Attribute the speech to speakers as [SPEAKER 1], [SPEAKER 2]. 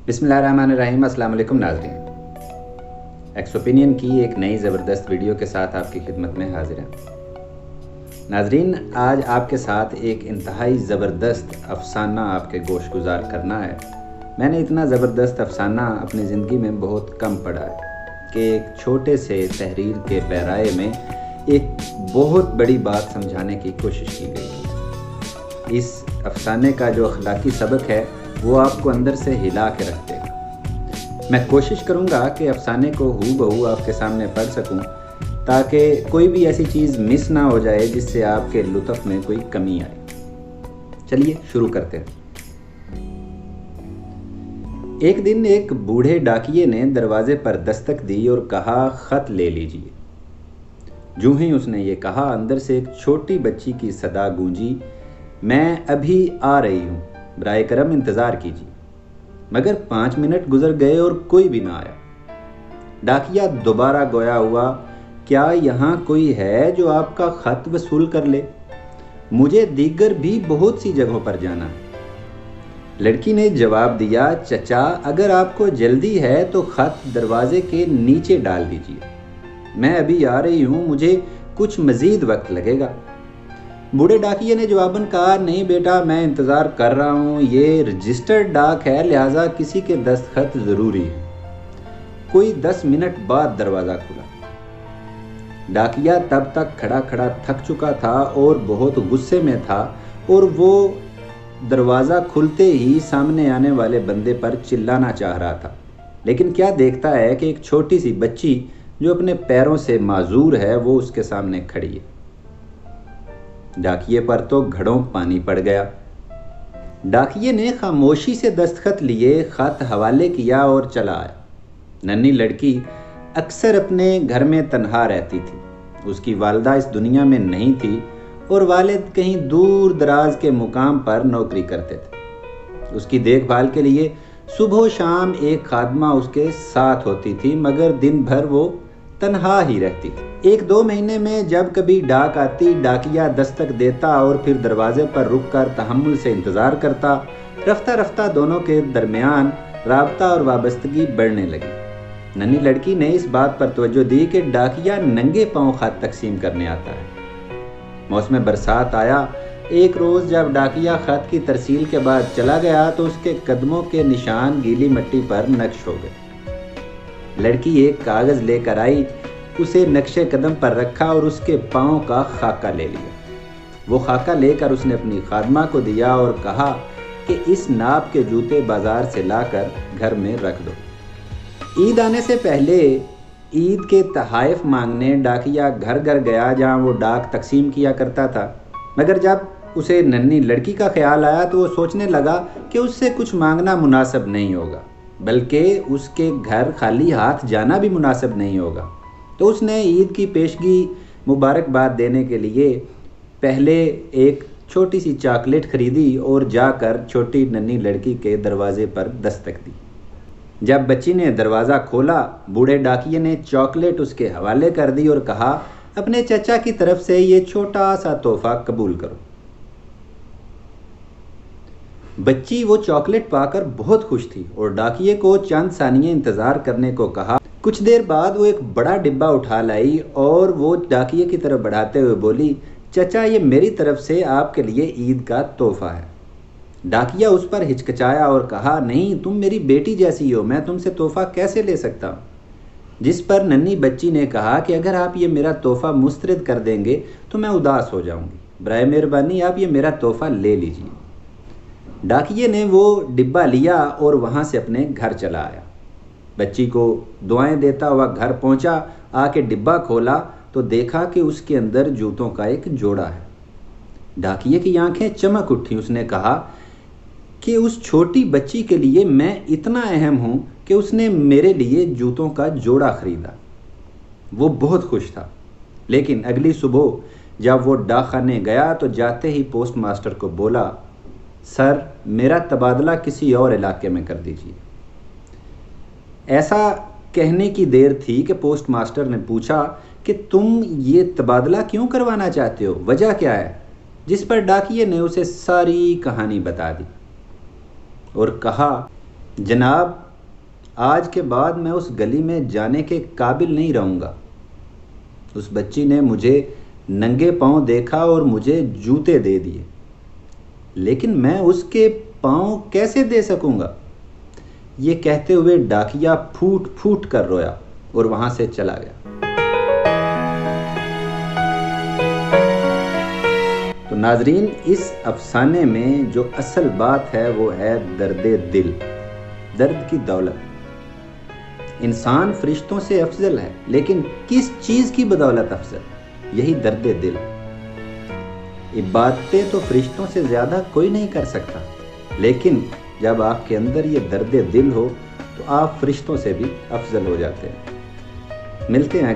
[SPEAKER 1] बिस्मिल्लाहिर्रहमानिर्रहीम। अस्सलाम वालेकुम नाज़रीन, एक्स ओपिनियन की एक नई ज़बरदस्त वीडियो के साथ आपकी खिदमत में हाजिर हैं। नाज़रीन, आज आपके साथ एक इंतहाई ज़बरदस्त अफसाना आपके गोश गुजार करना है। मैंने इतना ज़बरदस्त अफसाना अपनी ज़िंदगी में बहुत कम पढ़ा है कि एक छोटे से तहरीर के पैराए में एक बहुत बड़ी बात समझाने की कोशिश की गई। इस अफसाने का जो अखलाकी सबक है वो आपको अंदर से हिला के रख देगा। मैं कोशिश करूंगा कि अफसाने को हूबहू आपके सामने पढ़ सकूं ताकि कोई भी ऐसी चीज़ मिस ना हो जाए जिससे आपके लुत्फ़ में कोई कमी आए। चलिए शुरू करते हैं। एक दिन एक बूढ़े डाकिये ने दरवाजे पर दस्तक दी और कहा, ख़त ले लीजिए। जूँ ही उसने ये कहा, अंदर से एक छोटी बच्ची की सदा गूंजी, मैं अभी आ रही हूँ, बराए करम इंतज़ार कीजिए। मगर 5 मिनट गुजर गए और कोई भी ना आया। डाकिया दोबारा गोया हुआ, क्या यहाँ कोई है जो आपका ख़त वसूल कर ले? मुझे दीगर भी बहुत सी जगहों पर जाना है। लड़की ने जवाब दिया, चचा, अगर आपको जल्दी है तो ख़त दरवाजे के नीचे डाल दीजिए। मैं अभी आ रही हूँ, मुझे कुछ मज़ीद वक्त लगेगा। बूढ़े डाकिये ने जवाबन कहा, नहीं बेटा, मैं इंतज़ार कर रहा हूँ, ये रजिस्टर्ड डाक है, लिहाजा किसी के दस्तखत ज़रूरी है। कोई 10 मिनट बाद दरवाज़ा खुला। डाकिया तब तक खड़ा खड़ा थक चुका था और बहुत गुस्से में था, और वो दरवाज़ा खुलते ही सामने आने वाले बंदे पर चिल्लाना चाह रहा था। लेकिन क्या देखता है कि एक छोटी सी बच्ची जो अपने पैरों से माजूर है वो उसके सामने खड़ी है। डाकिये पर तो घड़ों पानी पड़ गया। डाकिये ने खामोशी से दस्तखत लिए, ख़त हवाले किया और चला आया। नन्ही लड़की अक्सर अपने घर में तन्हा रहती थी। उसकी वालिदा इस दुनिया में नहीं थी और वालिद कहीं दूर दराज के मुकाम पर नौकरी करते थे। उसकी देखभाल के लिए सुबह शाम एक खादमा उसके साथ होती थी, मगर दिन भर वो तन्हा ही रहती थी। 1-2 महीने में जब कभी डाक आती, डाकिया दस्तक देता और फिर दरवाजे पर रुककर तहम्मुल से इंतज़ार करता। रफ्ता रफ्ता दोनों के दरमियान राबता और वाबस्तगी बढ़ने लगी। नन्ही लड़की ने इस बात पर तवज्जो दी कि डाकिया नंगे पांव ख़त तकसीम करने आता है। मौसम बरसात आया। एक रोज़ जब डाकिया ख़त की तरसील के बाद चला गया तो उसके कदमों के निशान गीली मिट्टी पर नक्श हो गए। लड़की एक कागज़ लेकर आई, उसे नक्शे कदम पर रखा और उसके पाँव का खाका ले लिया। वो खाका लेकर उसने अपनी खादमा को दिया और कहा कि इस नाप के जूते बाजार से लाकर घर में रख दो। ईद आने से पहले ईद के तहाइफ मांगने डाकिया घर घर गया जहाँ वो डाक तकसीम किया करता था। मगर जब उसे नन्ही लड़की का ख्याल आया तो वो सोचने लगा कि उससे कुछ मांगना मुनासिब नहीं होगा, बल्कि उसके घर खाली हाथ जाना भी मुनासिब नहीं होगा। तो उसने ईद की पेशगी मुबारकबाद देने के लिए पहले एक छोटी सी चॉकलेट खरीदी और जाकर छोटी नन्ही लड़की के दरवाजे पर दस्तक दी। जब बच्ची ने दरवाज़ा खोला, बूढ़े डाकिये ने चॉकलेट उसके हवाले कर दी और कहा, अपने चचा की तरफ से ये छोटा सा तोहफा कबूल करो। बच्ची वो चॉकलेट पाकर बहुत खुश थी और डाकिये को चंद सानिये इंतज़ार करने को कहा। कुछ देर बाद वो एक बड़ा डिब्बा उठा लाई और वो डाकिये की तरफ बढ़ाते हुए बोली, चचा, ये मेरी तरफ से आपके लिए ईद का तोहफा है। डाकिया उस पर हिचकिचाया और कहा, नहीं, तुम मेरी बेटी जैसी हो, मैं तुमसे तोहफा कैसे ले सकता हूँ? जिस पर नन्ही बच्ची ने कहा कि अगर आप ये मेरा तोहफा मुस्तरद कर देंगे तो मैं उदास हो जाऊँगी, बराए मेहरबानी आप ये मेरा तोहफा ले लीजिए। डाकिये ने वो डिब्बा लिया और वहाँ से अपने घर चला आया। बच्ची को दुआएं देता हुआ घर पहुँचा। आके डिब्बा खोला तो देखा कि उसके अंदर जूतों का एक जोड़ा है। डाकिये की आंखें चमक उठी। उसने कहा कि उस छोटी बच्ची के लिए मैं इतना अहम हूँ कि उसने मेरे लिए जूतों का जोड़ा खरीदा। वो बहुत खुश था। लेकिन अगली सुबह जब वो डाकखाने गया तो जाते ही पोस्ट मास्टर को बोला, सर, मेरा तबादला किसी और इलाके में कर दीजिए। ऐसा कहने की देर थी कि पोस्ट मास्टर ने पूछा कि तुम ये तबादला क्यों करवाना चाहते हो, वजह क्या है? जिस पर डाकिये ने उसे सारी कहानी बता दी और कहा جناب آج کے بعد میں اس گلی میں جانے کے قابل نہیں رہوں گا۔ اس بچی نے مجھے ننگے پاؤں دیکھا اور مجھے جوتے دے دیے، لیکن میں اس کے پاؤں کیسے دے سکوں گا؟ یہ کہتے ہوئے ڈاکیہ پھوٹ پھوٹ کر رویا اور وہاں سے چلا گیا۔ تو ناظرین، اس افسانے میں جو اصل بات ہے وہ ہے درد دل، درد کی دولت۔ انسان فرشتوں سے افضل ہے، لیکن کس چیز کی بدولت افضل؟ یہی درد دل۔ عبادتیں تو فرشتوں سے زیادہ کوئی نہیں کر سکتا، لیکن جب آپ کے اندر یہ درد دل ہو تو آپ فرشتوں سے بھی افضل ہو جاتے ہیں۔ ملتے ہیں